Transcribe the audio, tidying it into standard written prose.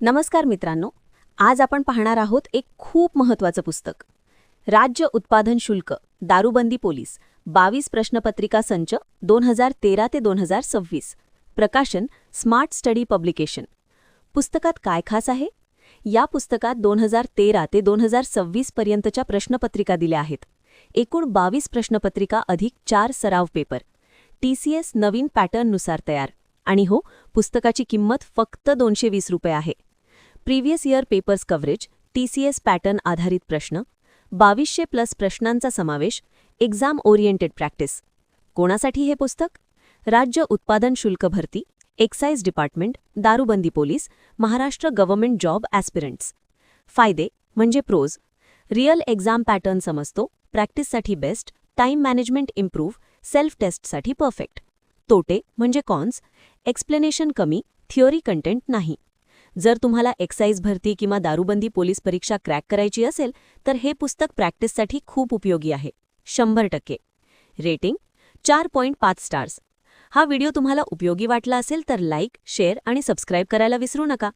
नमस्कार मित्रांनो, आज आपण पाहणार आहोत एक खूप महत्त्वाचं पुस्तक. राज्य उत्पादन शुल्क, दारूबंदी पोलीस, 22 प्रश्नपत्रिका संच 2013 ते 2026. प्रकाशन स्मार्ट स्टडी पब्लिकेशन. पुस्तकात काय खास आहे? या पुस्तकात 2013 ते 2026 पर्यंतच्या प्रश्नपत्रिका दिल्या आहेत. एकूण 22 प्रश्नपत्रिका अधिक 4 सराव पेपर. TCS नवीन पॅटर्ननुसार तयार. आणि हो, पुस्तकाची किंमत फक्त ₹220 आहे. Previous year papers coverage, TCS pattern आधारित प्रश्न, 2200+ प्रश्नांचा समावेश, एक्झाम ओरिएंटेड प्रॅक्टिस. कोणासाठी हे पुस्तक? राज्य उत्पादन शुल्क भरती, एक्साइज डिपार्टमेंट, दारूबंदी police, Maharashtra government job aspirants. फायदे म्हणजे प्रोज: रिअल एक्झाम पॅटर्न समजतो, प्रॅक्टिससाठी best, time management improve, self टेस्टसाठी परफेक्ट. तोटे म्हणजे कॉन्स: एक्सप्लेनेशन कमी, थिअरी कंटेंट नाही. जर तुम्हाला एक्साइज भरती किंवा दारूबंदी पोलीस परीक्षा क्रॅक करायची असेल तर हे पुस्तक प्रॅक्टिससाठी खूप उपयोगी आहे. 100%. Rating 4.5 stars. हा व्हिडिओ तुम्हाला उपयोगी वाटला असेल तर लाईक, शेअर आणि सबस्क्राईब करायला विसरू नका.